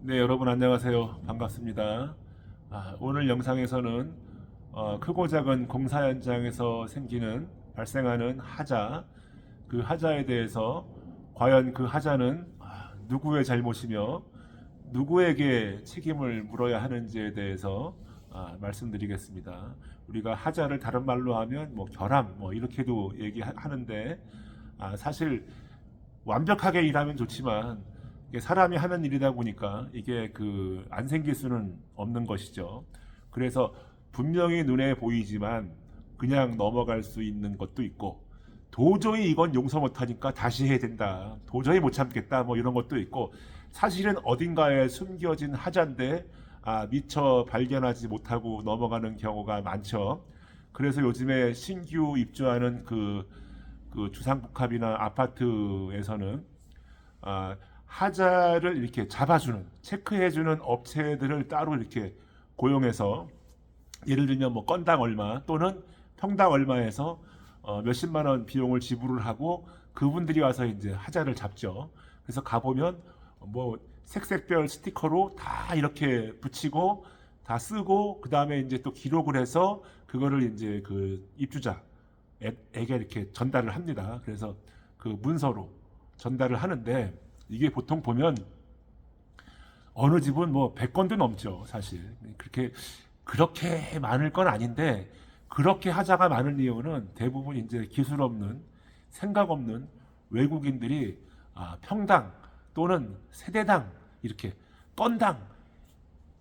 네, 여러분 안녕하세요. 반갑습니다. 오늘 영상에서는 크고 작은 공사 현장에서 발생하는 하자, 그 하자에 대해서 과연 그 하자는 누구의 잘못이며 누구에게 책임을 물어야 하는지에 대해서 말씀드리겠습니다. 우리가 하자를 다른 말로 하면 뭐 결함 뭐 이렇게도 얘기하는데 사실 완벽하게 일하면 좋지만 이게 사람이 하는 일이다 보니까 이게 안 생길 수는 없는 것이죠. 그래서 분명히 눈에 보이지만 그냥 넘어갈 수 있는 것도 있고, 도저히 이건 용서 못하니까 다시 해야 된다, 도저히 못 참겠다, 뭐 이런 것도 있고, 사실은 어딘가에 숨겨진 하자인데 미처 발견하지 못하고 넘어가는 경우가 많죠. 그래서 요즘에 신규 입주하는 그 주상복합이나 아파트에서는 하자를 이렇게 잡아주는, 체크해주는 업체들을 따로 이렇게 고용해서, 예를 들면 뭐 건당 얼마 또는 평당 얼마에서 몇십만 원 비용을 지불을 하고 그분들이 와서 이제 하자를 잡죠. 그래서 가보면 뭐 색색별 스티커로 다 이렇게 붙이고 다 쓰고, 그 다음에 이제 또 기록을 해서 그거를 이제 그 입주자에게 이렇게 전달을 합니다. 그래서 그 문서로 전달을 하는데, 이게 보통 보면 어느 집은 뭐 100건도 넘죠, 사실. 그렇게 많을 건 아닌데, 그렇게 하자가 많은 이유는 대부분 이제 기술 없는, 생각 없는 외국인들이 평당 또는 세대당, 이렇게 건당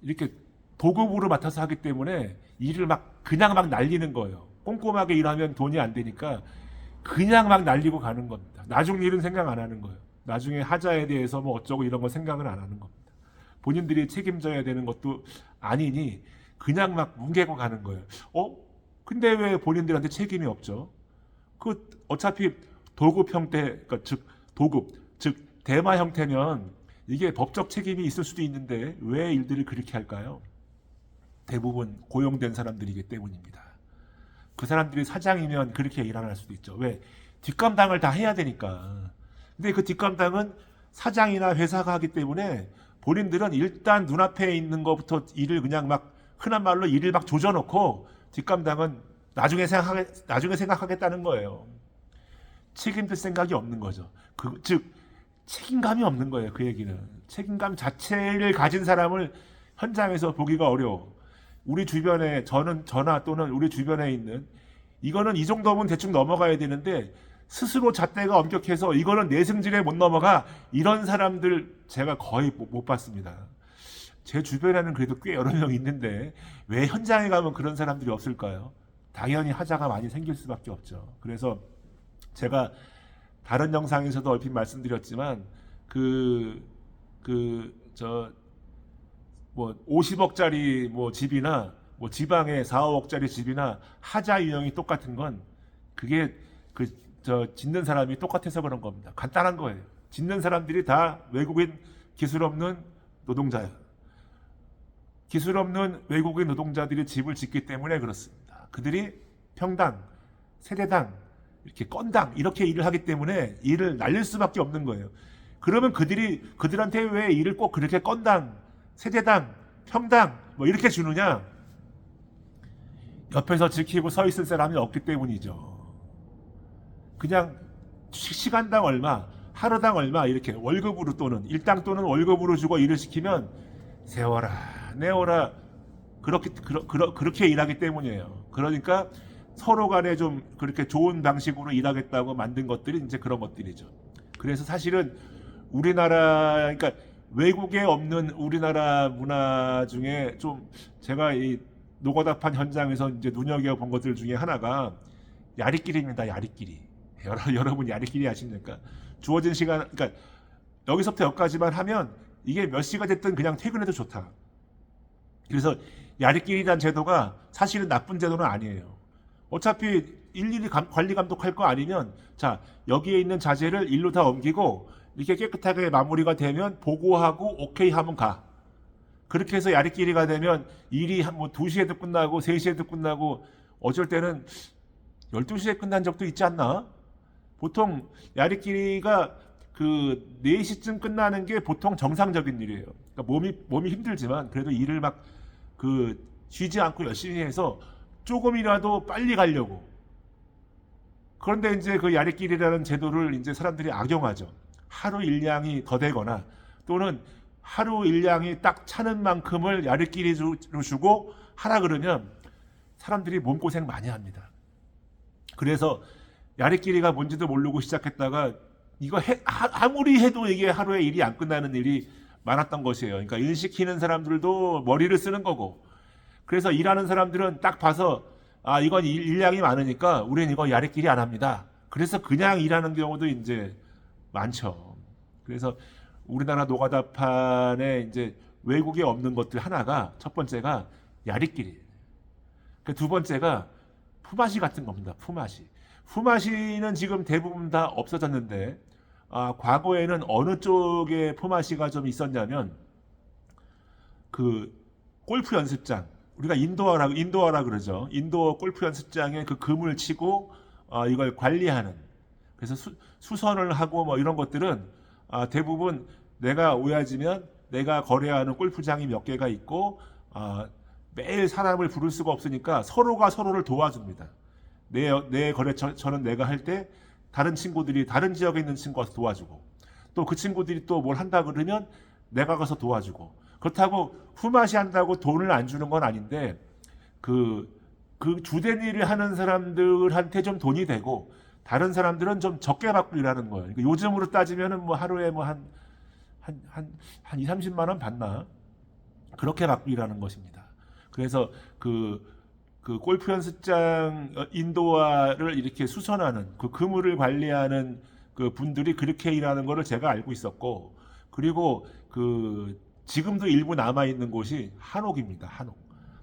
이렇게 도급으로 맡아서 하기 때문에 일을 그냥 막 날리는 거예요. 꼼꼼하게 일하면 돈이 안 되니까 그냥 막 날리고 가는 겁니다. 나중 일은 생각 안 하는 거예요. 나중에 하자에 대해서 뭐 어쩌고 이런 거 생각을 안 하는 겁니다. 본인들이 책임져야 되는 것도 아니니 그냥 막 뭉개고 가는 거예요. 근데 왜 본인들한테 책임이 없죠? 어차피 도급 형태, 그러니까 즉 도급, 즉 대마 형태면 이게 법적 책임이 있을 수도 있는데 왜 일들을 그렇게 할까요? 대부분 고용된 사람들이기 때문입니다. 그 사람들이 사장이면 그렇게 일 안 할 수도 있죠. 왜? 뒷감당을 다 해야 되니까. 근데 그 뒷감당은 사장이나 회사가 하기 때문에 본인들은 일단 눈앞에 있는 것부터 일을 그냥 흔한 말로 일을 조져놓고 뒷감당은 나중에 생각하겠다는 거예요. 책임질 생각이 없는 거죠. 즉 책임감이 없는 거예요. 그 얘기는 책임감 자체를 가진 사람을 현장에서 보기가 어려워. 우리 주변에, 저나 또는 우리 주변에 있는, 이거는 이 정도면 대충 넘어가야 되는데 스스로 잣대가 엄격해서 이거는 내 승질에 못 넘어가, 이런 사람들 제가 거의 못 봤습니다. 제 주변에는 그래도 꽤 여러 명 있는데 왜 현장에 가면 그런 사람들이 없을까요? 당연히 하자가 많이 생길 수밖에 없죠. 그래서 제가 다른 영상에서도 얼핏 말씀드렸지만 뭐 50억짜리 뭐 집이나 뭐 지방에 4, 5억짜리 집이나 하자 유형이 똑같은 건, 그게 짓는 사람이 똑같아서 그런 겁니다. 간단한 거예요. 짓는 사람들이 다 외국인 기술 없는 노동자예요. 기술 없는 외국인 노동자들이 집을 짓기 때문에 그렇습니다. 그들이 평당, 세대당, 이렇게 건당 이렇게 일을 하기 때문에 일을 날릴 수밖에 없는 거예요. 그러면 그들한테 왜 일을 꼭 그렇게 건당, 세대당, 평당 뭐 이렇게 주느냐? 옆에서 지키고 서 있을 사람이 없기 때문이죠. 그냥 시간당 얼마, 하루당 얼마 이렇게 월급으로 또는 일당 또는 월급으로 주고 일을 시키면 세워라 내워라 그렇게 일하기 때문이에요. 그러니까 서로 간에 좀 그렇게 좋은 방식으로 일하겠다고 만든 것들이 이제 그런 것들이죠. 그래서 사실은 그러니까 외국에 없는 우리나라 문화 중에 좀 제가 이 노고답한 현장에서 이제 눈여겨본 것들 중에 하나가 야리끼리입니다. 야리끼리. 여러분 야리끼리 아십니까? 주어진 시간, 그러니까 여기서부터 여기까지만 하면 이게 몇 시가 됐든 그냥 퇴근해도 좋다. 그래서 야리끼리란 제도가 사실은 나쁜 제도는 아니에요. 어차피 일일이 관리 감독할 거 아니면, 자, 여기에 있는 자재를 일로 다 옮기고 이렇게 깨끗하게 마무리가 되면 보고하고 오케이 하면 가. 그렇게 해서 야리끼리가 되면 일이 뭐 2시에도 끝나고 3시에도 끝나고 어쩔 때는 12시에 끝난 적도 있지 않나? 보통 야리끼리가 그 4시쯤 끝나는 게 보통 정상적인 일이에요. 그러니까 몸이 힘들지만 그래도 일을 막 그 쉬지 않고 열심히 해서 조금이라도 빨리 가려고. 그런데 이제 그 야리끼리라는 제도를 이제 사람들이 악용하죠. 하루 일량이 더 되거나 또는 하루 일량이 딱 차는 만큼을 야리끼리로 주고 하라 그러면 사람들이 몸고생 많이 합니다. 그래서 야리끼리가 뭔지도 모르고 시작했다가 아무리 해도 이게 하루에 일이 안 끝나는 일이 많았던 것이에요. 그러니까 일 시키는 사람들도 머리를 쓰는 거고, 그래서 일하는 사람들은 딱 봐서 이건 일량이 많으니까 우리는 이거 야리끼리 안 합니다. 그래서 그냥 일하는 경우도 이제 많죠. 그래서 우리나라 노가다판에 이제 외국에 없는 것들 하나가 첫 번째가 야리끼리. 두 번째가 품앗이 같은 겁니다. 품앗이. 품앗이는 지금 대부분 다 없어졌는데 과거에는 어느 쪽에 품앗이가 좀 있었냐면 그 골프 연습장, 우리가 인도어라 그러죠. 인도어 골프 연습장에 그 금을 치고 이걸 관리하는, 그래서 수선을 하고 뭐 이런 것들은 대부분 내가 오야지면 내가 거래하는 골프장이 몇 개가 있고 매일 사람을 부를 수가 없으니까 서로가 서로를 도와줍니다. 내 거래처는 내가 할 때 다른 친구들이 다른 지역에 있는 친구가 가서 도와주고, 또 그 친구들이 또 뭘 한다 그러면 내가 가서 도와주고. 그렇다고 품앗이 한다고 돈을 안 주는 건 아닌데 그 주된 일을 하는 사람들한테 좀 돈이 되고 다른 사람들은 좀 적게 받고 일하는 거예요. 그러니까 요즘으로 따지면은 뭐 하루에 뭐 한 2, 30만 원 받나? 그렇게 받고 일하는 것입니다. 그래서 그 골프 연습장 인도화를 이렇게 수선하는, 그 그물을 관리하는 그 분들이 그렇게 일하는 거를 제가 알고 있었고, 그리고 지금도 일부 남아 있는 곳이 한옥입니다. 한옥.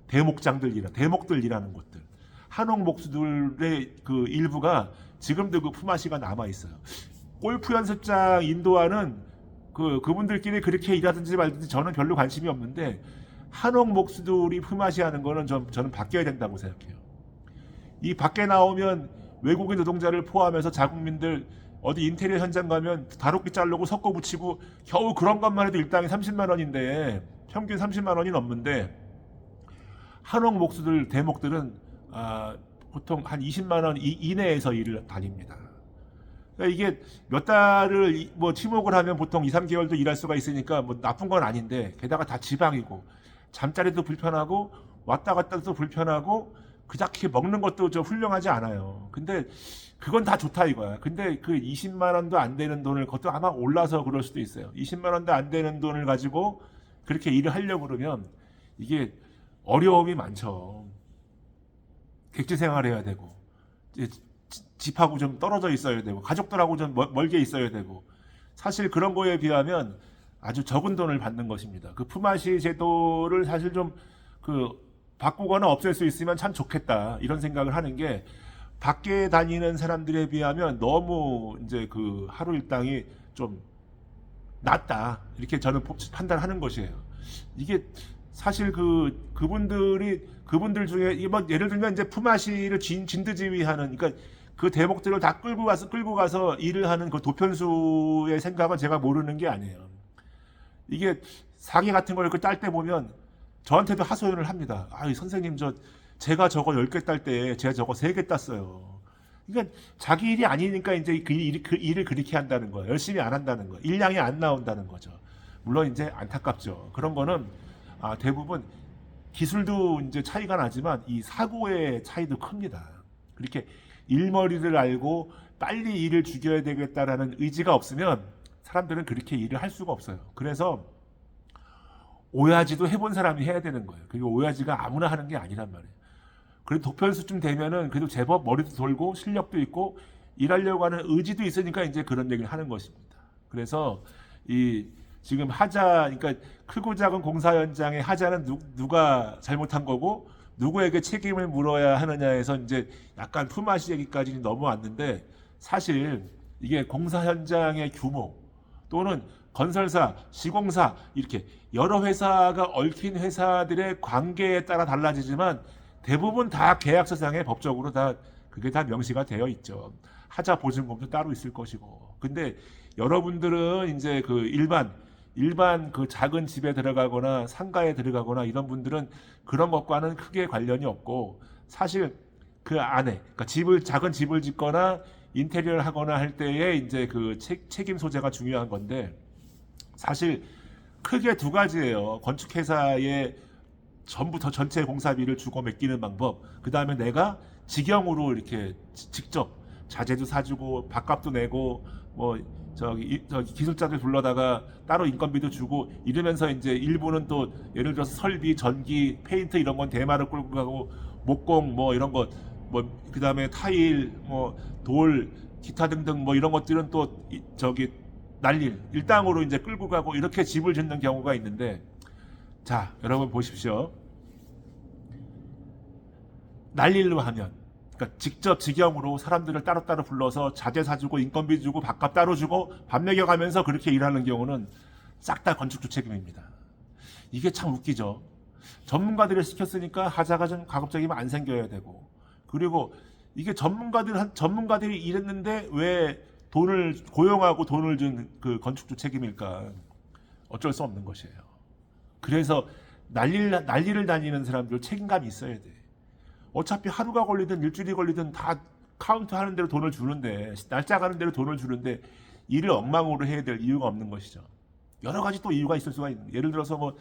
대목들 일하는 곳들. 한옥 목수들의 그 일부가 지금도 그 품앗이가 남아 있어요. 골프 연습장 인도화는 그분들끼리 그렇게 일하든지 말든지 저는 별로 관심이 없는데, 한옥 목수들이 품앗이 하는 거는 저는 바뀌어야 된다고 생각해요. 이 밖에 나오면 외국인 노동자를 포함해서 자국민들 어디 인테리어 현장 가면 다루기 자르고 석고 붙이고 겨우 그런 것만 해도 일당이 30만 원인데, 평균 30만 원이 넘는데 한옥 목수들 대목들은 보통 한 20만 원 이내에서 일을 다닙니다. 그러니까 이게 몇 달을 뭐 팀웍을 하면 보통 2, 3개월도 일할 수가 있으니까 뭐 나쁜 건 아닌데, 게다가 다 지방이고 잠자리도 불편하고 왔다 갔다도 불편하고 그닥히 먹는 것도 좀 훌륭하지 않아요. 근데 그건 다 좋다 이거야. 근데 그 20만 원도 안 되는 돈을, 그것도 아마 올라서 그럴 수도 있어요. 20만 원도 안 되는 돈을 가지고 그렇게 일을 하려고 그러면 이게 어려움이 많죠. 객지 생활해야 되고 집하고 좀 떨어져 있어야 되고 가족들하고 좀 멀게 있어야 되고, 사실 그런 거에 비하면 아주 적은 돈을 받는 것입니다. 그 품앗이 제도를 사실 좀 바꾸거나 없앨 수 있으면 참 좋겠다 이런 생각을 하는 게, 밖에 다니는 사람들에 비하면 너무 이제 그 하루 일당이 좀 낮다 이렇게 저는 판단하는 것이에요. 이게 사실 그분들 중에 뭐 예를 들면 이제 품앗이를 진두지휘하는, 그러니까 그 대목들을 다 끌고 가서 일을 하는 그 도편수의 생각은 제가 모르는 게 아니에요. 이게 사기 같은 걸 딸 때 보면 저한테도 하소연을 합니다. 선생님 제가 저거 10개 딸 때 제가 저거 3개 땄어요. 그러니까 자기 일이 아니니까 이제 그 일을 그렇게 한다는 거예요. 열심히 안 한다는 거예요. 일량이 안 나온다는 거죠. 물론 이제 안타깝죠. 그런 거는 대부분 기술도 이제 차이가 나지만 이 사고의 차이도 큽니다. 그렇게 일머리를 알고 빨리 일을 죽여야 되겠다라는 의지가 없으면 사람들은 그렇게 일을 할 수가 없어요. 그래서 오야지도 해본 사람이 해야 되는 거예요. 그리고 오야지가 아무나 하는 게 아니란 말이에요. 그래도 도편수쯤 되면은 그래도 제법 머리도 돌고 실력도 있고 일하려고 하는 의지도 있으니까 이제 그런 얘기를 하는 것입니다. 그래서 지금 그러니까 크고 작은 공사 현장의 하자는 누가 잘못한 거고 누구에게 책임을 물어야 하느냐에서 이제 약간 품앗이 얘기까지 넘어왔는데, 사실 이게 공사 현장의 규모 또는 건설사, 시공사 이렇게 여러 회사가 얽힌 회사들의 관계에 따라 달라지지만 대부분 다 계약서상에 법적으로 그게 다 명시가 되어 있죠. 하자 보증금도 따로 있을 것이고. 근데 여러분들은 이제 그 일반 그 작은 집에 들어가거나 상가에 들어가거나 이런 분들은 그런 것과는 크게 관련이 없고, 사실 그 안에 그러니까 작은 집을 짓거나 인테리어를 하거나 할 때에 이제 그 책임 소재가 중요한 건데, 사실 크게 두 가지예요. 건축회사에 전부 더 전체 공사비를 주고 맡기는 방법, 그 다음에 내가 직영으로 이렇게 직접 자재도 사주고 밥값도 내고 뭐 저기 기술자들 불러다가 따로 인건비도 주고 이러면서 이제 일부는 또 예를 들어서 설비, 전기, 페인트 이런 건 대마를 끌고 가고, 목공 뭐 이런 것, 뭐 그다음에 타일, 뭐 돌, 기타 등등 뭐 이런 것들은 또 저기 날릴 일당으로 이제 끌고 가고 이렇게 집을 짓는 경우가 있는데, 자 여러분 보십시오. 날릴로 하면, 그러니까 직접 직영으로 사람들을 따로따로 불러서 자재 사주고 인건비 주고 밥값 따로 주고 밥 먹여가면서 그렇게 일하는 경우는 싹 다 건축주 책임입니다. 이게 참 웃기죠. 전문가들을 시켰으니까 하자가 좀 가급적이면 안 생겨야 되고, 그리고 이게 전문가들이 일했는데 왜 돈을 고용하고 돈을 준 그 건축주 책임일까? 어쩔 수 없는 것이에요. 그래서 난리를 다니는 사람들 책임감이 있어야 돼. 어차피 하루가 걸리든 일주일이 걸리든 다 카운트 하는 대로 돈을 주는데, 날짜 가는 대로 돈을 주는데 일을 엉망으로 해야 될 이유가 없는 것이죠. 여러 가지 또 이유가 있을 수가 있는. 예를 들어서 뭐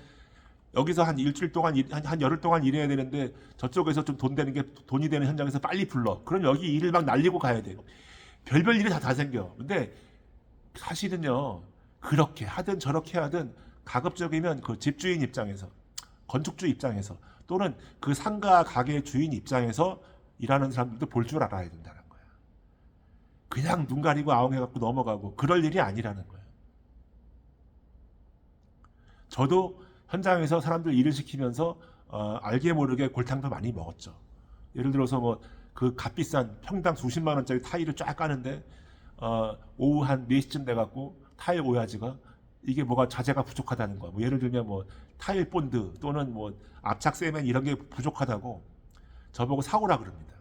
여기서 한 일주일 동안 한 열흘 동안 일해야 되는데 저쪽에서 좀 돈이 되는 현장에서 빨리 불러. 그럼 여기 일을 막 날리고 가야 돼요. 별별 일이 다 생겨. 근데 사실은요, 그렇게 하든 저렇게 하든 가급적이면 그 집주인 입장에서, 건축주 입장에서, 또는 그 상가 가게 주인 입장에서 일하는 사람들도 볼 줄 알아야 된다는 거야. 그냥 눈 가리고 아웅해갖고 넘어가고 그럴 일이 아니라는 거예요. 저도 현장에서 사람들 일을 시키면서 알게 모르게 골탕도 많이 먹었죠. 예를 들어서 뭐 그 값비싼 평당 수십만 원짜리 타일을 쫙 까는데 오후 한 4시쯤 돼갖고 타일 오야지가 이게 뭐가 자재가 부족하다는 거야. 뭐 예를 들면 뭐 타일 본드 또는 뭐 압착 세면 이런 게 부족하다고 저보고 사오라 그럽니다.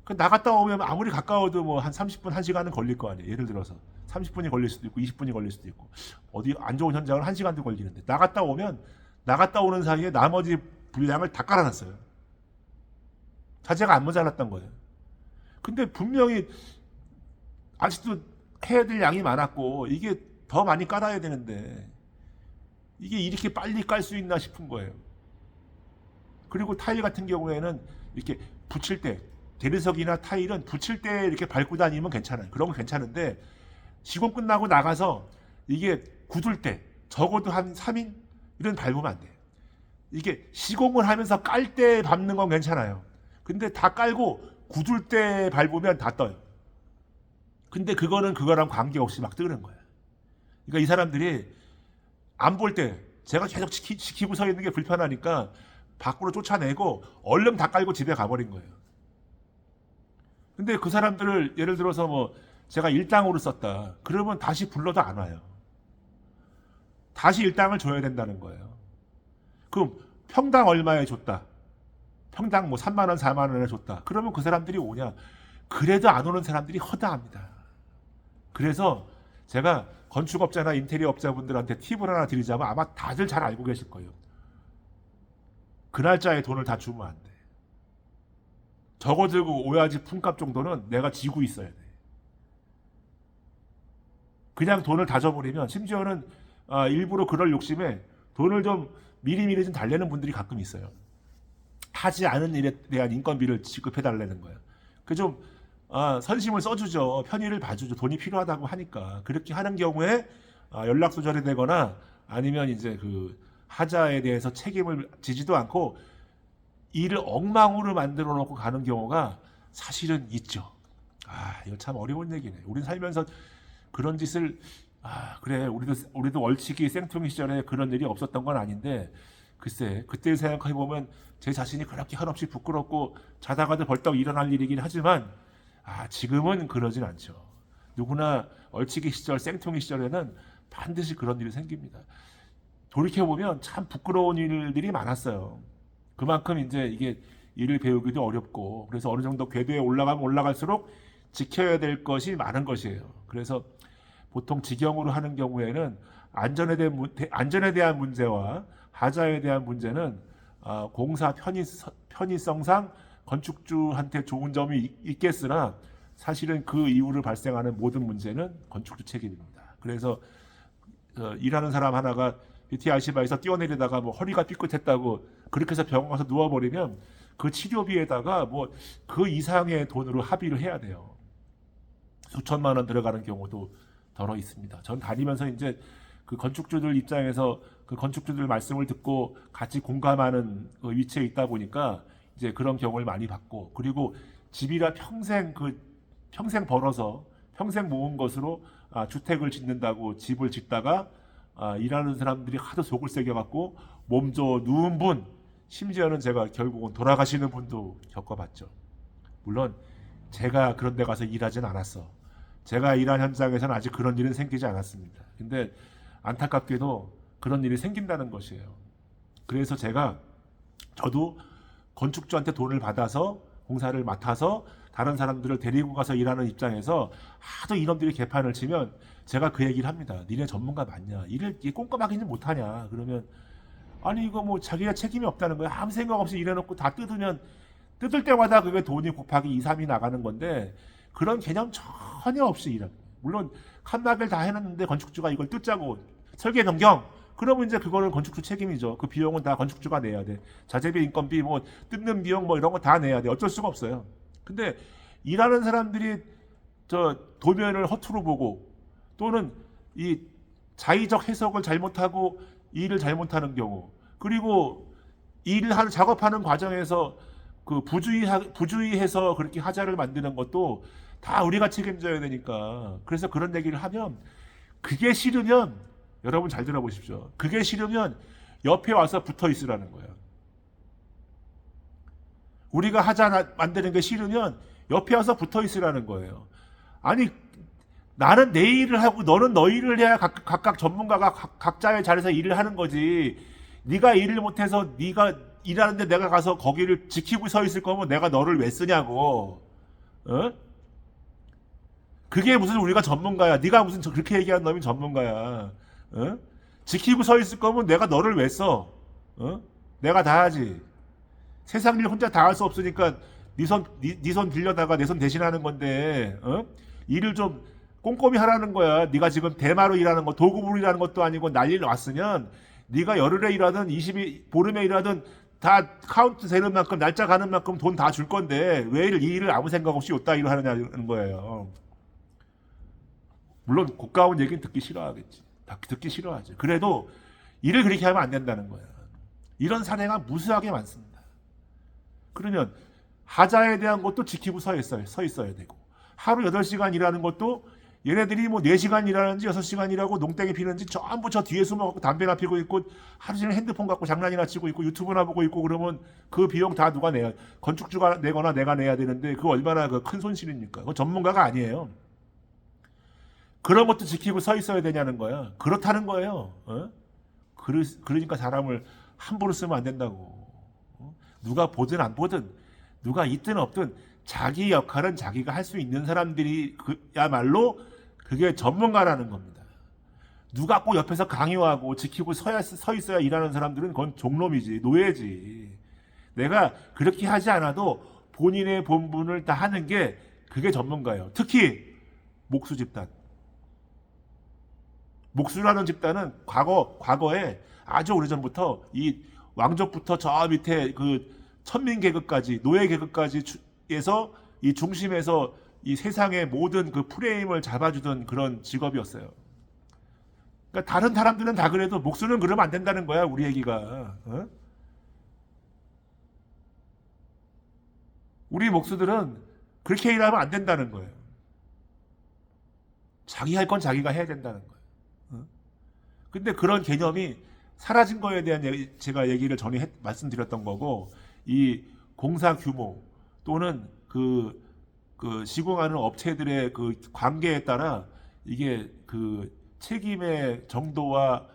그 나갔다 오면 아무리 가까워도 뭐 한 30분, 1시간은 걸릴 거 아니에요. 예를 들어서 30분이 걸릴 수도 있고 20분이 걸릴 수도 있고, 어디 안 좋은 현장은 1시간도 걸리는데 나갔다 오는 사이에 나머지 분량을 다 깔아놨어요. 자재가 안 모자랐던 거예요. 근데 분명히 아직도 해야 될 양이 많았고 이게 더 많이 깔아야 되는데 이게 이렇게 빨리 깔 수 있나 싶은 거예요. 그리고 타일 같은 경우에는 이렇게 붙일 때, 대리석이나 타일은 붙일 때 이렇게 밟고 다니면 괜찮아요. 그런 건 괜찮은데 시공 끝나고 나가서 이게 굳을 때 적어도 한 3인 이런 밟으면 안 돼요. 이게 시공을 하면서 깔 때 밟는 건 괜찮아요. 근데 다 깔고 굳을 때 밟으면 다 떠요. 근데 그거는 그거랑 관계없이 막 뜨는 거예요. 그러니까 이 사람들이 안 볼 때 제가 계속 지키고 서 있는 게 불편하니까 밖으로 쫓아내고 얼른 다 깔고 집에 가버린 거예요. 근데 그 사람들을 예를 들어서 뭐 제가 일당으로 썼다. 그러면 다시 불러도 안 와요. 다시 일당을 줘야 된다는 거예요. 그럼 평당 얼마에 줬다. 평당 뭐 3만 원, 4만 원에 줬다. 그러면 그 사람들이 오냐? 그래도 안 오는 사람들이 허다합니다. 그래서 제가 건축업자나 인테리어 업자분들한테 팁을 하나 드리자면 아마 다들 잘 알고 계실 거예요. 그 날짜에 돈을 다 주면 안 돼. 적어도 오야지 품값 정도는 내가 지고 있어야 돼. 그냥 돈을 다 줘버리면, 심지어는 일부러 그럴 욕심에 돈을 좀 미리미리 좀 달래는 분들이 가끔 있어요. 하지 않은 일에 대한 인건비를 지급해달라는 거예요. 그 좀 선심을 써주죠. 편의를 봐주죠. 돈이 필요하다고 하니까. 그렇게 하는 경우에 연락 조절이 되거나 아니면 이제 그 하자에 대해서 책임을 지지도 않고 일을 엉망으로 만들어 놓고 가는 경우가 사실은 있죠. 이거 참 어려운 얘기네. 우린 살면서 그런 짓을 그래 우리도 월치기 생통이 시절에 그런 일이 없었던 건 아닌데, 글쎄 그때 생각해 보면 제 자신이 그렇게 한없이 부끄럽고 자다가도 벌떡 일어날 일이긴 하지만 지금은 그러진 않죠. 누구나 얼치기 시절, 생통이 시절에는 반드시 그런 일이 생깁니다. 돌이켜 보면 참 부끄러운 일들이 많았어요. 그만큼 이제 이게 일을 배우기도 어렵고, 그래서 어느 정도 궤도에 올라가면 올라갈수록 지켜야 될 것이 많은 것이에요. 그래서 보통 직영으로 하는 경우에는 안전에 대한 문제와 하자에 대한 문제는 공사 편의성상 건축주한테 좋은 점이 있겠으나 사실은 그 이후를 발생하는 모든 문제는 건축주 책임입니다. 그래서 일하는 사람 하나가 BTRC바에서 뛰어내리다가 뭐 허리가 삐끗했다고 그렇게 해서 병원 가서 누워버리면 그 치료비에다가 뭐 그 이상의 돈으로 합의를 해야 돼요. 수천만 원 들어가는 경우도 더러 있습니다. 전 다니면서 이제 그 건축주들 입장에서 그 건축주들 말씀을 듣고 같이 공감하는 그 위치에 있다 보니까 이제 그런 경우를 많이 봤고, 그리고 집이라 평생 벌어서 평생 모은 것으로 주택을 짓는다고 집을 짓다가 일하는 사람들이 하도 속을 새겨갖고 몸져 누운 분, 심지어는 제가 결국은 돌아가시는 분도 겪어봤죠. 물론 제가 그런 데 가서 일하진 않았어. 제가 일한 현장에서는 아직 그런 일은 생기지 않았습니다. 근데 안타깝게도 그런 일이 생긴다는 것이에요. 그래서 저도 건축주한테 돈을 받아서 공사를 맡아서 다른 사람들을 데리고 가서 일하는 입장에서 하도 이놈들이 개판을 치면 제가 그 얘기를 합니다. 니네 전문가 맞냐? 일을 꼼꼼하게는 못하냐? 그러면 아니 이거 뭐 자기가 책임이 없다는 거야. 아무 생각 없이 일해놓고 다 뜯을 때마다 그게 돈이 곱하기 2, 3이 나가는 건데 그런 개념 전혀 없이 일합니다. 물론 칸막이를 다 해놨는데 건축주가 이걸 뜯자고 설계 변경, 그러면 이제 그거는 건축주 책임이죠. 그 비용은 다 건축주가 내야 돼. 자재비, 인건비, 뭐 뜯는 비용 뭐 이런 거 다 내야 돼. 어쩔 수가 없어요. 근데 일하는 사람들이 저 도면을 허투루 보고 또는 이 자의적 해석을 잘못하고 일을 잘못하는 경우, 그리고 작업하는 과정에서 그 부주의해서 그렇게 하자를 만드는 것도 다 우리가 책임져야 되니까. 그래서 그런 얘기를 하면, 그게 싫으면 여러분 잘 들어보십시오. 그게 싫으면 옆에 와서 붙어 있으라는 거예요. 우리가 하자 만드는 게 싫으면 옆에 와서 붙어 있으라는 거예요. 아니 나는 내 일을 하고 너는 너 일을 해야 각각 전문가가 각자의 자리에서 일을 하는 거지. 네가 일을 못해서 네가 일하는데 내가 가서 거기를 지키고 서 있을 거면 내가 너를 왜 쓰냐고. 어? 그게 무슨 우리가 전문가야. 네가 무슨 그렇게 얘기하는 놈이 전문가야. 어? 지키고 서 있을 거면 내가 너를 왜 써? 어? 내가 다 하지. 세상 일 혼자 다 할 수 없으니까 네 손 빌려다가 내 손 대신하는 건데, 어? 일을 좀 꼼꼼히 하라는 거야. 네가 지금 대마로 일하는 거, 도급으로 일하는 것도 아니고 난리를 왔으면 네가 열흘에 일하든 보름에 일하든 다 카운트 되는 만큼, 날짜 가는 만큼 돈 다 줄 건데 왜 이 일을 아무 생각 없이 요따 일을 하느냐는 거예요. 물론 고가운 얘기는 듣기 싫어하겠지. 듣기 싫어하지. 그래도 일을 그렇게 하면 안 된다는 거야. 이런 사례가 무수하게 많습니다. 그러면 하자에 대한 것도 지키고 서 있어야 되고, 하루 8시간 일하는 것도 얘네들이 뭐 4시간 일하는지 6시간 일하고 농땡이 피는지 전부 저 뒤에 숨어갖고 담배나 피고 있고 하루 종일 핸드폰 갖고 장난이나 치고 있고 유튜브나 보고 있고 그러면 그 비용 다 누가 내야? 건축주가 내거나 내가 내야 되는데 그거 얼마나 큰 손실입니까? 그건 전문가가 아니에요. 그런 것도 지키고 서 있어야 되냐는 거야. 그렇다는 거예요. 어? 그러니까 사람을 함부로 쓰면 안 된다고. 어? 누가 보든 안 보든, 누가 있든 없든 자기 역할은 자기가 할 수 있는 사람들이 야말로 그게 전문가라는 겁니다. 누가 꼭 옆에서 강요하고 지키고 서 있어야 일하는 사람들은 그건 종놈이지, 노예지. 내가 그렇게 하지 않아도 본인의 본분을 다 하는 게 그게 전문가예요. 특히 목수 집단. 목수라는 집단은 과거에 아주 오래전부터 이 왕족부터 저 밑에 그 천민 계급까지, 노예 계급까지 에서 이 중심에서 이 세상의 모든 그 프레임을 잡아주던 그런 직업이었어요. 그러니까 다른 사람들은 다 그래도 목수는 그러면 안 된다는 거야, 우리 얘기가. 어? 우리 목수들은 그렇게 일하면 안 된다는 거예요. 자기 할 건 자기가 해야 된다는 거예요. 근데 그런 개념이 사라진 거에 대한 제가 얘기를 전에 말씀드렸던 거고, 이 공사 규모 또는 그 시공하는 업체들의 그 관계에 따라 이게 그 책임의 정도와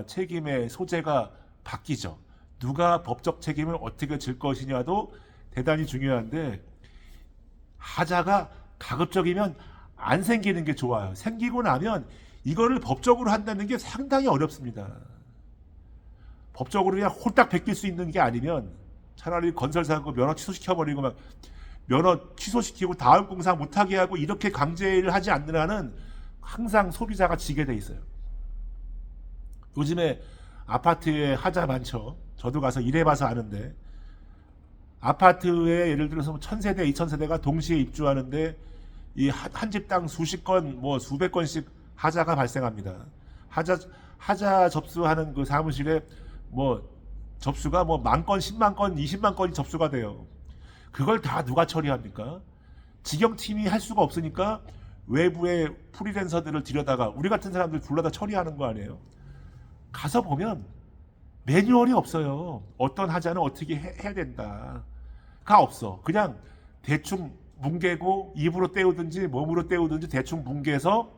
책임의 소재가 바뀌죠. 누가 법적 책임을 어떻게 질 것이냐도 대단히 중요한데, 하자가 가급적이면 안 생기는 게 좋아요. 생기고 나면 이거를 법적으로 한다는 게 상당히 어렵습니다. 법적으로 그냥 홀딱 베낄 수 있는 게 아니면 차라리 건설사고 면허 취소시켜버리고 막 면허 취소시키고 다음 공사 못하게 하고 이렇게 강제를 하지 않는 한은 항상 소비자가 지게 돼 있어요. 요즘에 아파트에 하자 많죠. 저도 가서 일해봐서 아는데 아파트에 예를 들어서 1000세대, 2000세대가 동시에 입주하는데 이 한 집당 수십 건, 뭐 수백 건씩 하자가 발생합니다. 하자 접수하는 그 사무실에 뭐 접수가 뭐 10,000건, 10만 건, 20만 건이 접수가 돼요. 그걸 다 누가 처리합니까? 직영팀이 할 수가 없으니까 외부의 프리랜서들을 들여다가 우리 같은 사람들 불러다 처리하는 거 아니에요. 가서 보면 매뉴얼이 없어요. 어떤 하자는 어떻게 해야 된다가 없어. 그냥 대충 뭉개고 입으로 때우든지 몸으로 때우든지 대충 뭉개서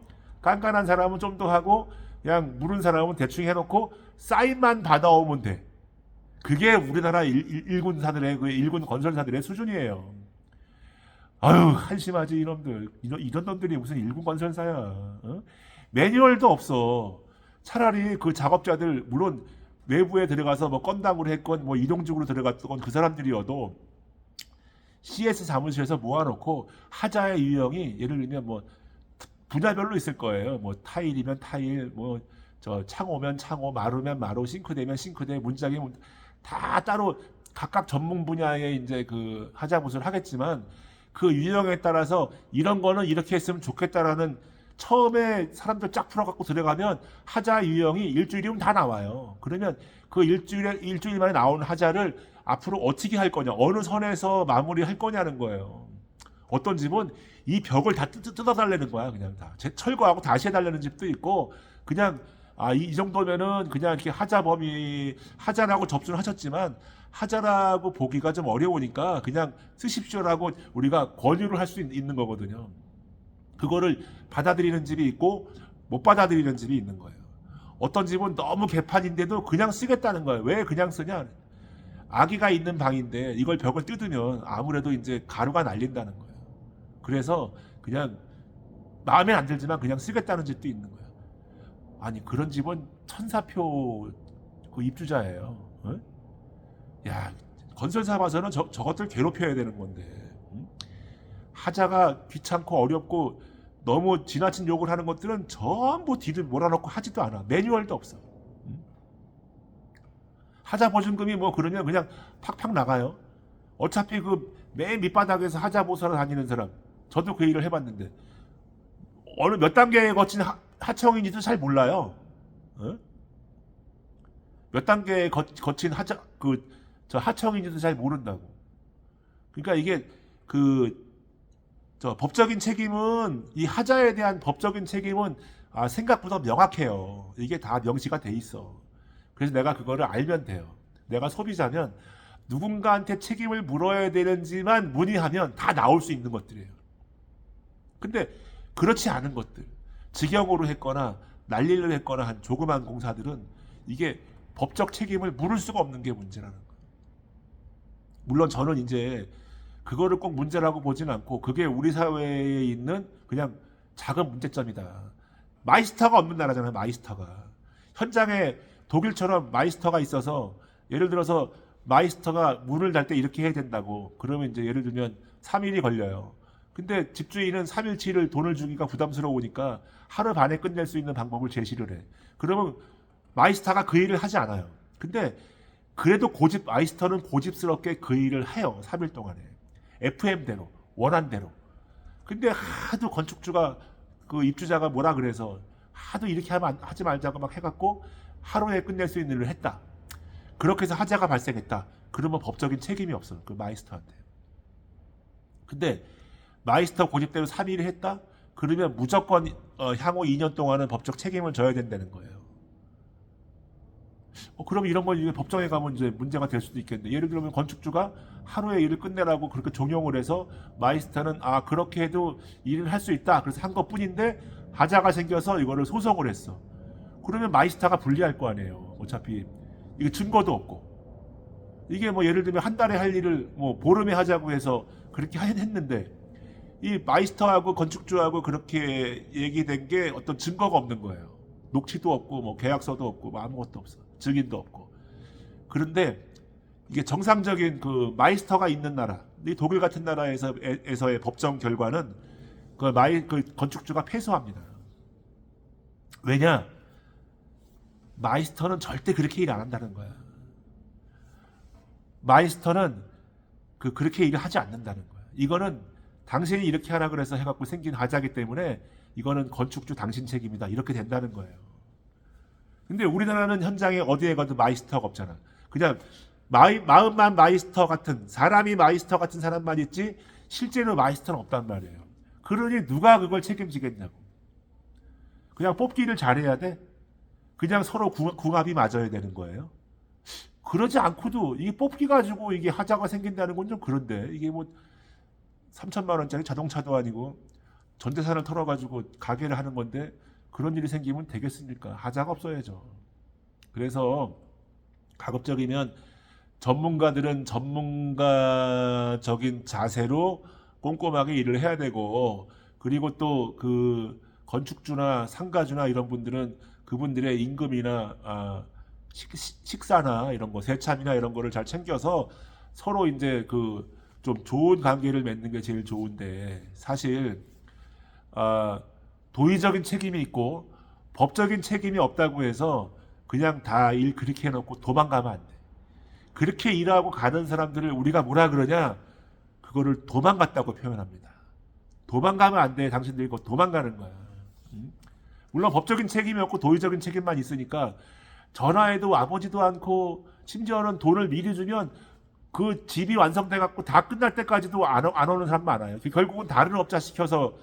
깐깐한 사람은 좀 더 하고 그냥 무른 사람은 대충 해놓고 사인만 받아오면 돼. 그게 우리나라 일군사들의 그 일군 건설사들의 수준이에요. 아유 한심하지 이놈들. 이런 놈들이 무슨 일군 건설사야. 어? 매뉴얼도 없어. 차라리 그 작업자들 물론 외부에 들어가서 뭐 건당으로 했건 뭐 이동직으로 들어갔건 그 사람들이어도 CS 사무실에서 모아놓고 하자의 유형이 예를 들면 뭐 분야별로 있을 거예요. 뭐 타일이면 타일, 뭐 저 창호면 창호, 마루면 마루, 싱크대면 싱크대, 문짝이 다 따로 각각 전문 분야의 이제 그 하자못을 하겠지만 그 유형에 따라서 이런 거는 이렇게 했으면 좋겠다라는 처음에 사람들 쫙 풀어갖고 들어가면 하자 유형이 일주일이면 다 나와요. 그러면 그 일주일 만에 나온 하자를 앞으로 어떻게 할 거냐, 어느 선에서 마무리할 거냐는 거예요. 어떤 집은 이 벽을 다 뜯어달라는 거야, 그냥 다. 철거하고 다시 해달라는 집도 있고, 그냥 이 정도면은 그냥 이렇게 하자라고 접수를 하셨지만 하자라고 보기가 좀 어려우니까 그냥 쓰십시오라고 우리가 권유를 할 수 있는 거거든요. 그거를 받아들이는 집이 있고 못 받아들이는 집이 있는 거예요. 어떤 집은 너무 개판인데도 그냥 쓰겠다는 거예요. 왜 그냥 쓰냐? 아기가 있는 방인데 이걸 벽을 뜯으면 아무래도 이제 가루가 날린다는 거예요. 그래서 그냥 마음에 안 들지만 그냥 쓰겠다는 집도 있는 거예요. 아니 그런 집은 천사표 그 입주자예요. 어? 야 건설사 봐서는 저것들 괴롭혀야 되는 건데 응? 하자가 귀찮고 어렵고 너무 지나친 욕을 하는 것들은 전부 뒤를 몰아넣고 하지도 않아. 매뉴얼도 없어. 응? 하자 보증금이 뭐 그러면 그냥 팍팍 나가요. 어차피 그 맨 밑바닥에서 하자 보수하러 다니는 사람 저도 그 일을 해봤는데 어느 몇 단계에 거친 하청인지도 잘 몰라요. 어? 몇 단계에 거친 저 하청인지도 잘 모른다고. 그러니까 이게 저 법적인 책임은 이 하자에 대한 법적인 책임은 생각보다 명확해요. 이게 다 명시가 돼 있어. 그래서 내가 그거를 알면 돼요. 내가 소비자면 누군가한테 책임을 물어야 되는지만 문의하면 다 나올 수 있는 것들이에요. 근데 그렇지 않은 것들, 직영으로 했거나 난리를 했거나 한 조그만 공사들은 이게 법적 책임을 물을 수가 없는 게 문제라는 거예요. 물론 저는 이제 그거를 꼭 문제라고 보진 않고 그게 우리 사회에 있는 그냥 작은 문제점이다. 마이스터가 없는 나라잖아요. 마이스터가. 현장에 독일처럼 마이스터가 있어서 예를 들어서 마이스터가 문을 달 때 이렇게 해야 된다고 그러면 이제 예를 들면 3일이 걸려요. 근데 집주인은 3일치를 돈을 주기가 부담스러우니까 하루 반에 끝낼 수 있는 방법을 제시를 해. 그러면 마이스터가 그 일을 하지 않아요. 근데 그래도 마이스터는 고집스럽게 그 일을 해요. 3일 동안에. FM대로, 원한대로. 근데 하도 건축주가, 그 입주자가 뭐라 그래서 하도 이렇게 하지 말자고 막 해갖고 하루에 끝낼 수 있는 일을 했다. 그렇게 해서 하자가 발생했다. 그러면 법적인 책임이 없어요. 그 마이스터한테. 근데 마이스터 고집대로 3일을 했다? 그러면 무조건 향후 2년 동안은 법적 책임을 져야 된다는 거예요. 그럼 이런 건 이제 법정에 가면 이제 문제가 될 수도 있겠는데 예를 들면 건축주가 하루에 일을 끝내라고 그렇게 종용을 해서 마이스터는 그렇게 해도 일을 할 수 있다. 그래서 한 것뿐인데 하자가 생겨서 이거를 소송을 했어. 그러면 마이스터가 불리할 거 아니에요. 어차피 이게 증거도 없고 이게 뭐 예를 들면 한 달에 할 일을 뭐 보름에 하자고 해서 그렇게 했는데 이 마이스터하고 건축주하고 그렇게 얘기된 게 어떤 증거가 없는 거예요. 녹취도 없고 뭐 계약서도 없고 뭐 아무것도 없어. 증인도 없고. 그런데 이게 정상적인 그 마이스터가 있는 나라, 이 독일 같은 나라에서의 법정 결과는 그 건축주가 패소합니다. 왜냐? 마이스터는 절대 그렇게 일 안 한다는 거야. 마이스터는 그렇게 일을 하지 않는다는 거야. 이거는 당신이 이렇게 하라 그래서 해갖고 생긴 하자기 때문에 이거는 건축주 당신 책임이다. 이렇게 된다는 거예요. 근데 우리나라는 현장에 어디에 가도 마이스터가 없잖아. 그냥 마음만 마이스터 같은, 사람이 마이스터 같은 사람만 있지 실제로 마이스터는 없단 말이에요. 그러니 누가 그걸 책임지겠냐고. 그냥 뽑기를 잘해야 돼? 그냥 서로 궁합이 맞아야 되는 거예요? 그러지 않고도 이게 뽑기 가지고 이게 하자가 생긴다는 건 좀 그런데, 이게 뭐 3천만 원짜리 자동차도 아니고 전재산을 털어가지고 가게를 하는 건데 그런 일이 생기면 되겠습니까? 하자가 없어야죠. 그래서 가급적이면 전문가들은 전문가적인 자세로 꼼꼼하게 일을 해야 되고, 그리고 또 그 건축주나 상가주나 이런 분들은 그분들의 임금이나 식사나 이런 거, 세참이나 이런 거를 잘 챙겨서 서로 이제 그 좀 좋은 관계를 맺는 게 제일 좋은데, 사실 도의적인 책임이 있고 법적인 책임이 없다고 해서 그냥 다 일 그렇게 해놓고 도망가면 안 돼. 그렇게 일하고 가는 사람들을 우리가 뭐라 그러냐? 그거를 도망갔다고 표현합니다. 도망가면 안 돼. 당신들 이거 도망가는 거야. 물론 법적인 책임이 없고 도의적인 책임만 있으니까 전화해도 아버지도 않고, 심지어는 돈을 미리 주면 그 집이 완성돼 갖고 다 끝날 때까지도 안 오는 사람 많아요. 결국은 다른 업자 시켜서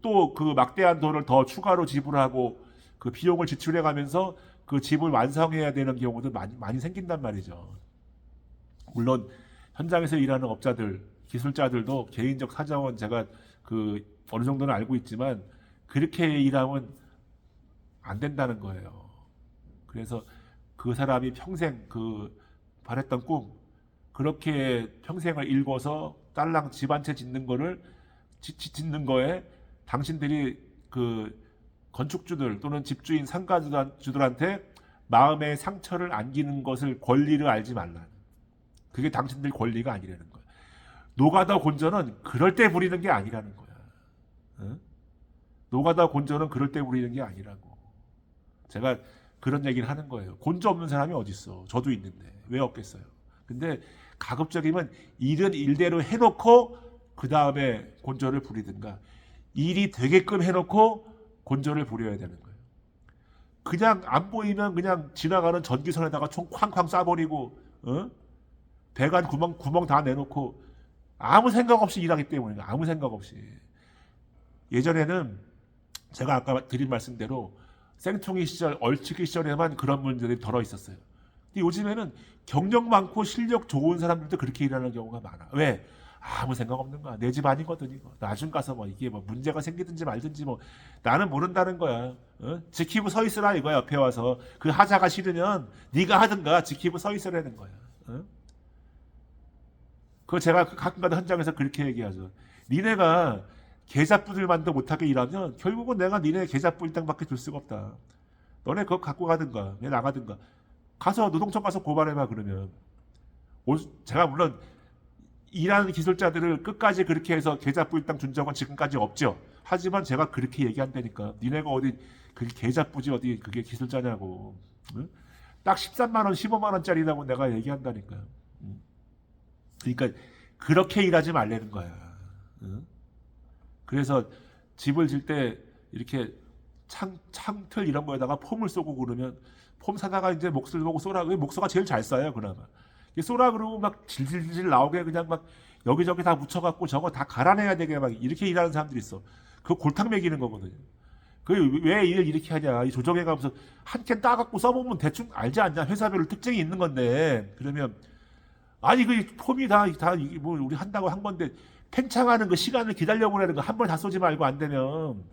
또 그 막대한 돈을 더 추가로 지불하고 그 비용을 지출해 가면서 그 집을 완성해야 되는 경우도 많이 생긴단 말이죠. 물론 현장에서 일하는 업자들, 기술자들도 개인적 사정은 제가 그 어느 정도는 알고 있지만 그렇게 일하면 안 된다는 거예요. 그래서 그 사람이 평생 그 바랬던 꿈, 그렇게 평생을 일궈서 딸랑 집 한 채 짓는 거를 짓는 거에 당신들이 그 건축주들 또는 집주인 상가주들한테 마음의 상처를 안기는 것을 권리를 알지 말라. 그게 당신들 권리가 아니라는 거야. 노가다 곤조는 그럴 때 부리는 게 아니라는 거야. 응? 노가다 곤조는 그럴 때 부리는 게 아니라고. 제가 그런 얘기를 하는 거예요. 곤조 없는 사람이 어디 있어? 저도 있는데 왜 없겠어요? 근데 가급적이면 일은 일대로 해놓고 그 다음에 곤조를 부리든가, 일이 되게끔 해놓고 곤조를 부려야 되는 거예요. 그냥 안 보이면 그냥 지나가는 전기선에다가 총 쾅쾅 쏴버리고, 배관 구멍 다 내놓고 아무 생각 없이 일하기 때문에, 아무 생각 없이. 예전에는 제가 아까 드린 말씀대로 생통위 시절, 얼치기 시절에만 그런 문제들이 덜어 있었어요. 근데 요즘에는 경력 많고 실력 좋은 사람들도 그렇게 일하는 경우가 많아. 왜? 아무 생각 없는 거야. 내 집 아니거든 이거. 나중 가서 뭐 이게 뭐 문제가 생기든지 말든지 뭐 나는 모른다는 거야. 지키고 서 있으라 이거야. 옆에 와서 그 하자가 싫으면 네가 하든가 지키고 서 있으라는 거야. 그거 제가 가끔가다 현장에서 그렇게 얘기하죠. 니네가 계좌부들만도 못하게 일하면 결국은 내가 니네 계좌부 일당밖에 줄 수가 없다. 너네 그거 갖고 가든가 내 나가든가 가서 노동청 가서 고발해봐. 그러면 제가 물론 일하는 기술자들을 끝까지 그렇게 해서 계좌부 일당 준 적은 지금까지 없죠. 하지만 제가 그렇게 얘기한다니까. 니네가 어디 그게 계좌부지 어디 그게 기술자냐고. 응? 딱 13만 원 15만 원짜리라고 내가 얘기한다니까. 그러니까 그렇게 일하지 말라는 거야. 응? 그래서 집을 질 때 이렇게 창틀 이런 거에다가 폼을 쏘고 그러면 폼 사다가 이제 목소리 보고 쏘라. 목소가 제일 잘 쏴요 그나마. 쏘라 그러고 막 질질질 나오게 그냥 막 여기저기 다 묻혀갖고 저거 다 갈아내야 되게 막 이렇게 일하는 사람들이 있어. 그거 골탕 먹이는 거거든요. 그 왜 일을 이렇게 하냐. 이 조정해가면서 한 캔 따갖고 써보면 대충 알지 않냐. 회사별로 특징이 있는 건데. 그러면 아니 그 폼이 다 뭐 우리 한다고 한 건데 팽창하는 그 시간을 기다려보라는 거 한 번 다 쏘지 말고 안 되면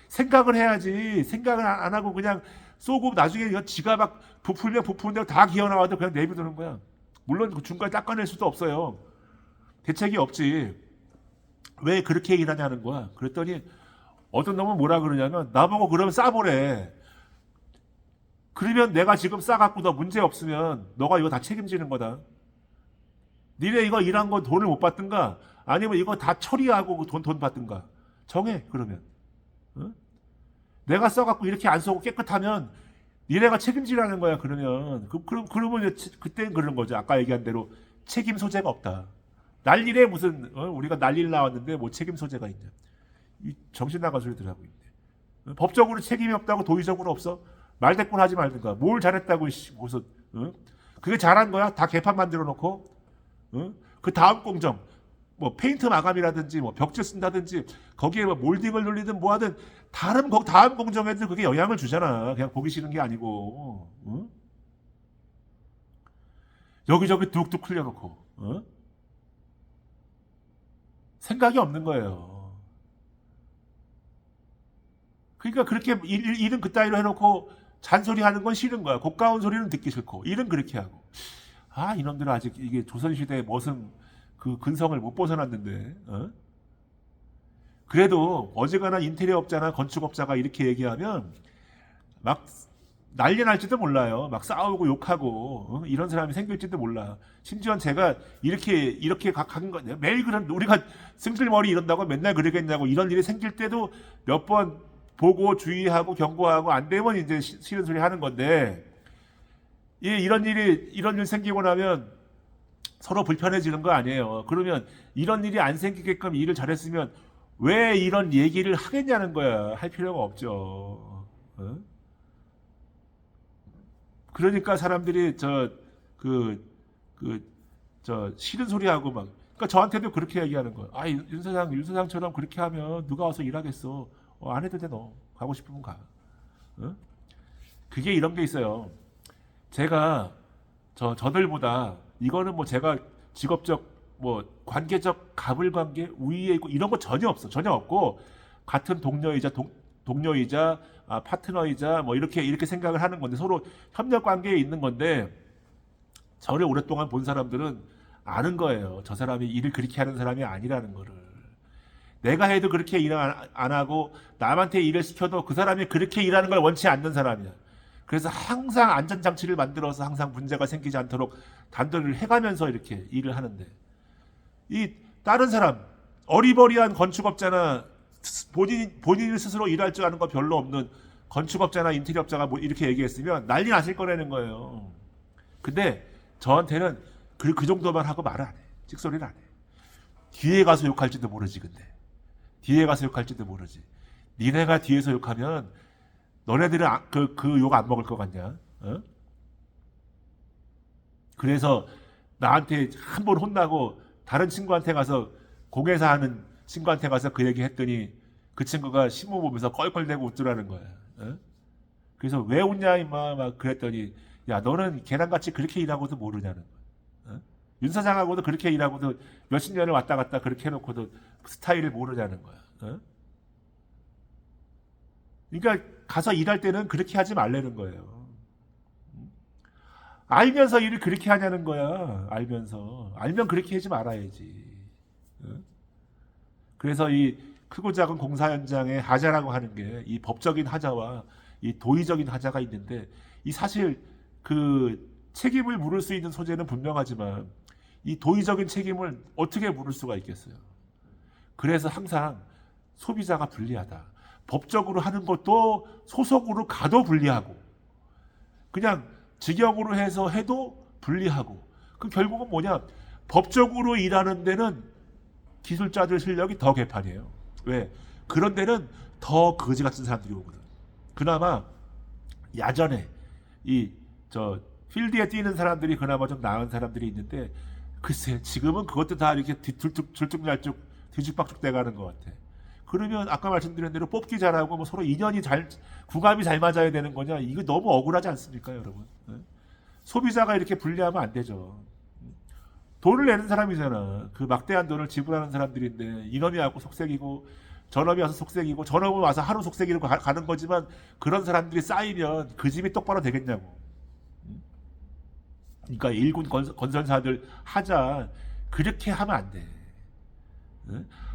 생각을 해야지. 생각을 안 하고 그냥 쏘고 나중에 지가 막 부풀면 부푸는 대로 다 기어나와도 그냥 내비두는 거야. 물론 그 중간에 닦아낼 수도 없어요. 대책이 없지. 왜 그렇게 일하냐는 거야. 그랬더니 어떤 놈은 뭐라 그러냐면 나보고 그러면 싸보래. 그러면 내가 지금 싸갖고 너 문제 없으면 너가 이거 다 책임지는 거다. 니네 이거 일한 거 돈을 못 받든가 아니면 이거 다 처리하고 그 돈 받든가 정해. 그러면 어? 내가 써갖고 이렇게 안 써고 깨끗하면 니네가 책임지라는 거야. 그러면 그때는 그런 거죠. 아까 얘기한 대로 책임 소재가 없다. 난리래. 무슨 우리가 난리를 나왔는데 뭐 책임 소재가 있냐. 이 정신 나간 소리들 하고 있네. 법적으로 책임이 없다고 도의적으로 없어? 말대꾸를 하지 말든가. 뭘 잘했다고 무슨 그게 잘한 거야? 다 개판 만들어 놓고 그 다음 공정 뭐 페인트 마감이라든지 뭐 벽지 쓴다든지 거기에 뭐 몰딩을 눌리든 뭐 하든 다른 다음 공정에도 그게 영향을 주잖아. 그냥 보기 싫은 게 아니고 여기저기 뚝뚝 흘려놓고 생각이 없는 거예요. 그러니까 그렇게 일은 그따위로 해놓고 잔소리하는 건 싫은 거야. 고가운 소리는 듣기 싫고 일은 그렇게 하고. 아, 이놈들은 아직 이게 조선시대의 머슴 그 근성을 못 벗어났는데 그래도 어지간한 인테리어 업자나 건축업자가 이렇게 얘기하면 막 난리 날지도 몰라요. 막 싸우고 욕하고 이런 사람이 생길지도 몰라. 심지어 제가 이렇게 간 거 매일 그런 우리가 승질머리 이런다고 맨날 그러겠냐고 이런 일이 생길 때도 몇 번 보고 주의하고 경고하고 안 되면 이제 싫은 소리 하는 건데 이런 일 생기고 나면 서로 불편해지는 거 아니에요. 그러면 이런 일이 안 생기게끔 일을 잘했으면 왜 이런 얘기를 하겠냐는 거야. 할 필요가 없죠. 그러니까 사람들이 싫은 소리 하고 막 그러니까 저한테도 그렇게 얘기하는 거야. 아, 윤 사장처럼 그렇게 하면 누가 와서 일하겠어. 안 해도 돼. 너 가고 싶으면 가. 그게 이런 게 있어요. 제가 저들보다 이거는 뭐 제가 직업적 뭐 관계적 갑을 관계 우위에 있고 이런 거 전혀 없어. 전혀 없고 같은 동료이자 파트너이자 뭐 이렇게 생각을 하는 건데 서로 협력 관계에 있는 건데 저를 오랫동안 본 사람들은 아는 거예요. 저 사람이 일을 그렇게 하는 사람이 아니라는 거를. 내가 해도 그렇게 일 안 하고 남한테 일을 시켜도 그 사람이 그렇게 일하는 걸 원치 않는 사람이야. 그래서 항상 안전장치를 만들어서 항상 문제가 생기지 않도록 단도리를 해가면서 이렇게 일을 하는데 이 다른 사람 어리버리한 건축업자나 본인이 스스로 일할 줄 아는 거 별로 없는 건축업자나 인테리어업자가 뭐 이렇게 얘기했으면 난리 나실 거라는 거예요. 근데 저한테는 그 정도만 하고 말을 안 해. 찍소리를 안 해. 뒤에 가서 욕할지도 모르지. 근데 뒤에 가서 욕할지도 모르지. 니네가 뒤에서 욕하면 너네들은 그 욕 안 먹을 것 같냐? 그래서 나한테 한 번 혼나고 다른 친구한테 가서 공회사 하는 친구한테 가서 그 얘기 했더니 그 친구가 신문 보면서 껄껄대고 웃더라는 거야. 그래서 왜 웃냐 임마 막 그랬더니 야 너는 걔랑같이 그렇게 일하고도 모르냐는 거야. 윤 사장하고도 그렇게 일하고도 몇십 년을 왔다 갔다 그렇게 해놓고도 스타일을 모르냐는 거야. 그러니까 가서 일할 때는 그렇게 하지 말라는 거예요. 알면서 일을 그렇게 하냐는 거야. 알면 그렇게 하지 말아야지. 그래서 이 크고 작은 공사 현장의 하자라고 하는 게 이 법적인 하자와 이 도의적인 하자가 있는데 이 사실 그 책임을 물을 수 있는 소재는 분명하지만 이 도의적인 책임을 어떻게 물을 수가 있겠어요. 그래서 항상 소비자가 불리하다. 법적으로 하는 것도 소속으로 가도 불리하고 그냥 직역으로 해서 해도 불리하고 그 결국은 뭐냐 법적으로 일하는 데는 기술자들 실력이 더 개판이에요. 왜? 그런 데는 더 거지 같은 사람들이 오거든. 그나마 야전에 필드에 뛰는 사람들이 그나마 좀 나은 사람들이 있는데 글쎄 지금은 그것도 다 이렇게 들쭉날쭉 뒤죽박죽 돼가는 것 같아. 그러면 아까 말씀드린 대로 뽑기 잘하고 뭐 서로 인연이 궁합이 잘 맞아야 되는 거냐? 이거 너무 억울하지 않습니까, 여러분? 소비자가 이렇게 불리하면 안 되죠. 돈을 내는 사람이잖아. 그 막대한 돈을 지불하는 사람들인데 이놈이 와서 속색이고 저놈이 와서 속색이고 저놈이 와서 하루 속색이고 가는 거지만 그런 사람들이 쌓이면 그 집이 똑바로 되겠냐고. 그러니까 일군 건설사들 하자 그렇게 하면 안 돼.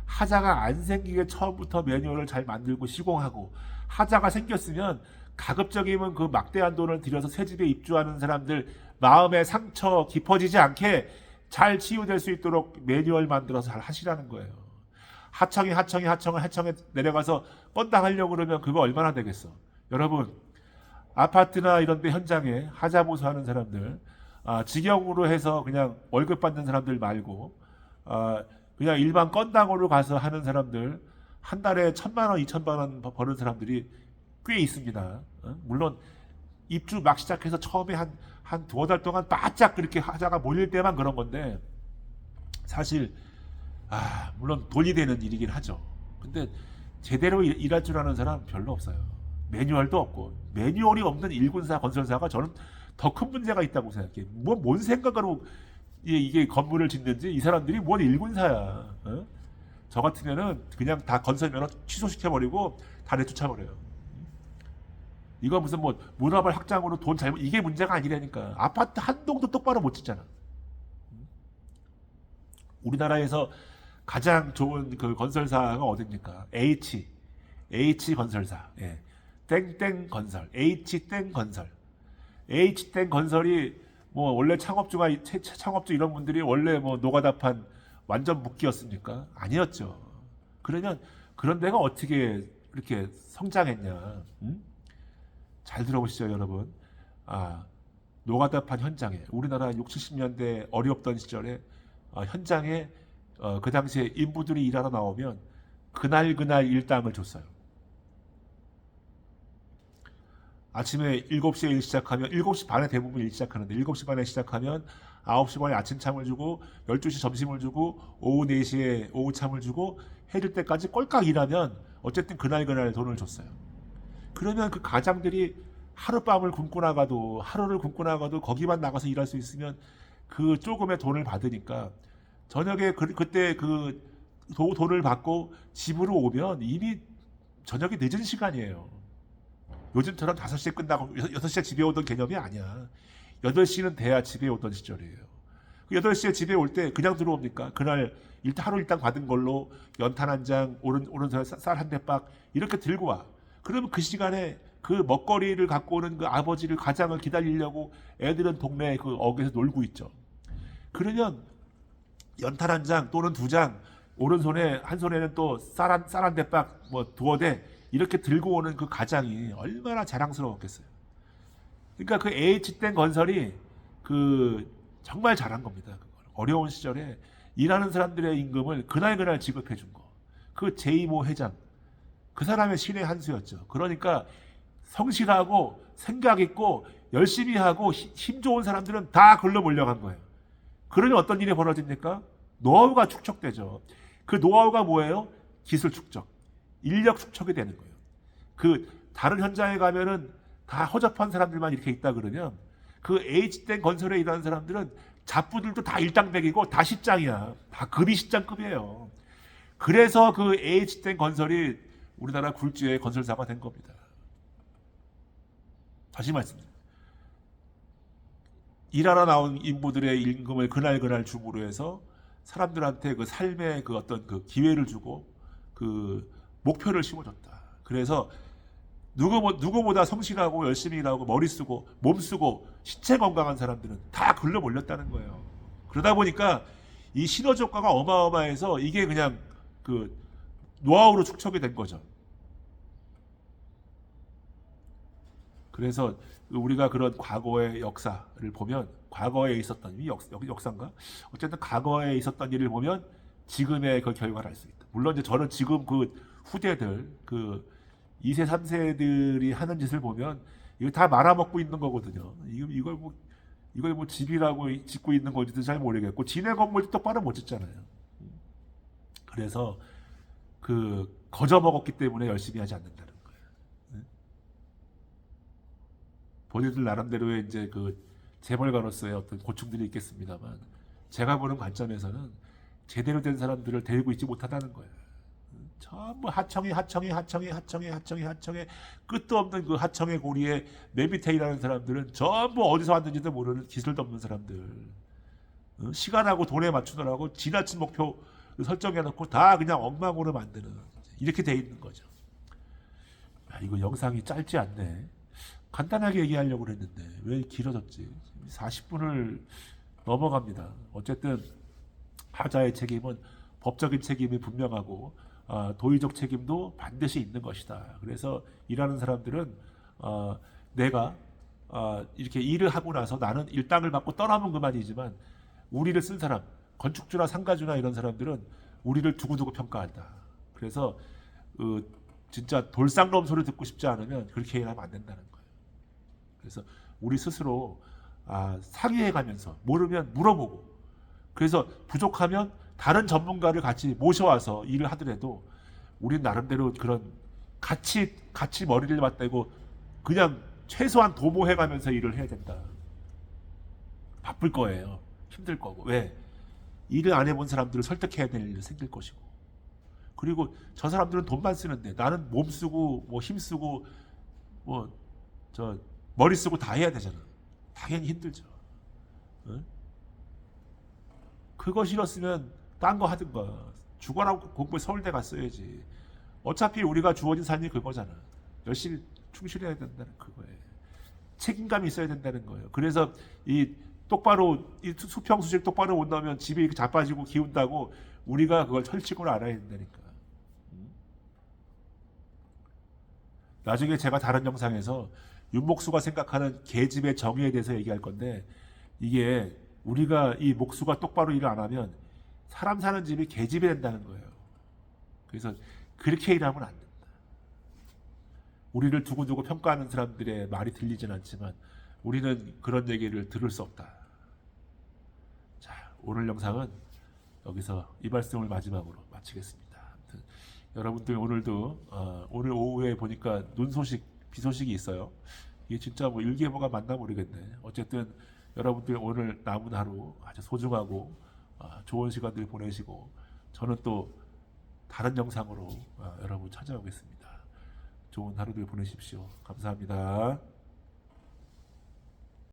하자가 안 생기게 처음부터 매뉴얼을 잘 만들고 시공하고, 하자가 생겼으면 가급적이면 그 막대한 돈을 들여서 새 집에 입주하는 사람들 마음의 상처 깊어지지 않게 잘 치유될 수 있도록 매뉴얼 만들어서 잘 하시라는 거예요. 하청에 내려가서 건당하려고 그러면 그거 얼마나 되겠어. 여러분, 아파트나 이런 데 현장에 하자 보수하는 사람들, 직영으로 해서 그냥 월급 받는 사람들 말고, 그냥 일반 건당으로 가서 하는 사람들, 한 달에 1,000만 원, 2,000만 원 버는 사람들이 꽤 있습니다. 물론 입주 막 시작해서 처음에 한 두어 달 동안 바짝 그렇게 하자가 몰릴 때만 그런 건데, 사실 물론 돈이 되는 일이긴 하죠. 근데 제대로 일할 줄 아는 사람 별로 없어요. 매뉴얼도 없고, 매뉴얼이 없는 일군사 건설사가 저는 더 큰 문제가 있다고 생각해요. 뭔 생각으로 이게 건물을 짓는지, 이 사람들이 뭔 일군사야. 저 같으면은 그냥 다 건설 면허 취소시켜버리고 다 내쫓아버려요. 이거 무슨 뭐 문화발 확장으로 돈 잘못, 이게 문제가 아니라니까. 아파트 한 동도 똑바로 못 짓잖아. 우리나라에서 가장 좋은 그 건설사가 어딥니까? H 건설사. 예. 땡땡 건설. H 건설. H 건설이 뭐 원래 창업주 이런 분들이 원래 뭐 노가다판 완전 묶기였습니까? 아니었죠. 그러면 그런 데가 어떻게 이렇게 성장했냐? 잘 들어보시죠, 여러분. 노가다판 현장에, 우리나라 60, 70년대 어렵던 시절에 현장에 그 당시에 인부들이 일하러 나오면 그날 일당을 줬어요. 아침에 7시에 일 시작하면 7시 반에 대부분 일 시작하는데, 7시 반에 시작하면 9시 반에 아침참을 주고 12시 점심을 주고 오후 4시에 오후참을 주고 해질 때까지 꼴깍 일하면 어쨌든 그날 돈을 줬어요. 그러면 그 가장들이 하룻밤을 굶고 나가도, 하루를 굶고 나가도 거기만 나가서 일할 수 있으면 그 조금의 돈을 받으니까 저녁에 그때 그 돈을 받고 집으로 오면 이미 저녁이 늦은 시간이에요. 요즘처럼 5시에 끝나고 6시에 집에 오던 개념이 아니야. 8시는 돼야 집에 오던 시절이에요. 8시에 집에 올 때 그냥 들어옵니까? 그날 하루 일당 받은 걸로 연탄 한 장, 오른손에 쌀 한 대박 이렇게 들고 와. 그러면 그 시간에 그 먹거리를 갖고 오는 그 아버지를, 가장을 기다리려고 애들은 동네 그 어귀에서 놀고 있죠. 그러면 연탄 한 장 또는 2장, 오른손에, 한 손에는 또 쌀 한 대박, 뭐 두어 대 이렇게 들고 오는 그 가장이 얼마나 자랑스러웠겠어요. 그러니까 그 H땡 건설이 그 정말 잘한 겁니다. 어려운 시절에 일하는 사람들의 임금을 그날 지급해 준 거. 그 제2모 회장, 그 사람의 신의 한 수였죠. 그러니까 성실하고 생각 있고 열심히 하고 힘 좋은 사람들은 다 글로 몰려간 거예요. 그러면 어떤 일이 벌어집니까? 노하우가 축적되죠. 그 노하우가 뭐예요? 기술 축적, 인력 축적이 되는 거예요. 그 다른 현장에 가면은 다 허접한 사람들만 이렇게 있다 그러면 그 H땡 건설에 일하는 사람들은 잡부들도 다 일당백이고 다 시장이야. 다 급이 시장급이에요. 그래서 그 H땡 건설이 우리나라 굴지의 건설사가 된 겁니다. 다시 말씀드립니다. 일하러 나온 인부들의 임금을 그날 줌으로 해서 사람들한테 그 삶의 그 어떤 그 기회를 주고 그 목표를 심어줬다. 그래서 누구보다 성실하고 열심히 일하고 머리 쓰고 몸 쓰고 신체 건강한 사람들은 다 글로 몰렸다는 거예요. 그러다 보니까 이 시너지 효과가 어마어마해서 이게 그냥 그 노하우로 축적이 된 거죠. 그래서 우리가 그런 과거의 역사를 보면, 과거에 있었던 이 역사인가? 어쨌든 과거에 있었던 일을 보면 지금의 그 결과를 알 수 있다. 물론 이제 저는 지금 그 후대들, 그 2세, 3세들이 하는 짓을 보면 이거 다 말아먹고 있는 거거든요. 이걸 뭐 집이라고 짓고 있는 건지도 잘 모르겠고, 지네 건물도 똑바로 못 짓잖아요. 그래서 그 거저 먹었기 때문에 열심히 하지 않는다는 거예요. 본인들 나름대로의 이제 그 재벌가로서의 어떤 고충들이 있겠습니다만, 제가 보는 관점에서는 제대로 된 사람들을 데리고 있지 못하다는 거예요. 전부 하청에 끝도 없는 그 하청의 고리에 내 밑에 일하는 사람들은 전부 어디서 왔는지도 모르는 기술도 없는 사람들. 시간하고 돈에 맞추느라고 지나친 목표 설정해놓고 다 그냥 엉망으로 만드는 이렇게 돼 있는 거죠. 야, 이거 영상이 짧지 않네. 간단하게 얘기하려고 그랬는데 왜 길어졌지? 40분을 넘어갑니다. 어쨌든 하자의 책임은 법적인 책임이 분명하고 도의적 책임도 반드시 있는 것이다. 그래서 일하는 사람들은 내가 이렇게 일을 하고 나서 나는 일당을 받고 떠나면 그만이지만 우리를 쓴 사람, 건축주나 상가주나 이런 사람들은 우리를 두고두고 평가한다. 그래서 진짜 돌상놈 소리 듣고 싶지 않으면 그렇게 일하면 안 된다는 거예요. 그래서 우리 스스로 상의해가면서 모르면 물어보고, 그래서 부족하면 다른 전문가를 같이 모셔와서 일을 하더라도 우린 나름대로 그런 같이 머리를 맞대고 그냥 최소한 도모해가면서 일을 해야 된다. 바쁠 거예요. 힘들 거고. 왜? 일을 안 해본 사람들을 설득해야 될 일이 생길 것이고, 그리고 저 사람들은 돈만 쓰는데 나는 몸 쓰고 뭐 힘 쓰고 뭐 저 머리 쓰고 다 해야 되잖아. 당연히 힘들죠. 응? 그거 싫었으면 딴 거 하든가 죽어라고 공부해 서울대 갔어야지. 어차피 우리가 주어진 삶이 그거잖아. 열심히 충실해야 된다는 그거예요. 책임감이 있어야 된다는 거예요. 그래서 이 똑바로 이 수평수직 똑바로 못 나오면 집이 자빠지고 기운다고 우리가 그걸 철칙으로 알아야 된다니까. 나중에 제가 다른 영상에서 윤목수가 생각하는 계집의 정의에 대해서 얘기할 건데, 이게 우리가 이 목수가 똑바로 일을 안 하면 사람 사는 집이 계집이 된다는 거예요. 그래서 그렇게 일하면 안 된다. 우리를 두고두고 평가하는 사람들의 말이 들리진 않지만 우리는 그런 얘기를 들을 수 없다. 자, 오늘 영상은 여기서 이 말씀을 마지막으로 마치겠습니다. 아무튼 여러분들 오늘도 오늘 오후에 보니까 눈 소식, 비 소식이 있어요. 이게 진짜 뭐 일기예보가 맞나 모르겠네. 어쨌든 여러분들 오늘 남은 하루 아주 소중하고 좋은 시간들 보내시고, 저는 또 다른 영상으로 여러분 찾아오겠습니다. 좋은 하루들 보내십시오. 감사합니다.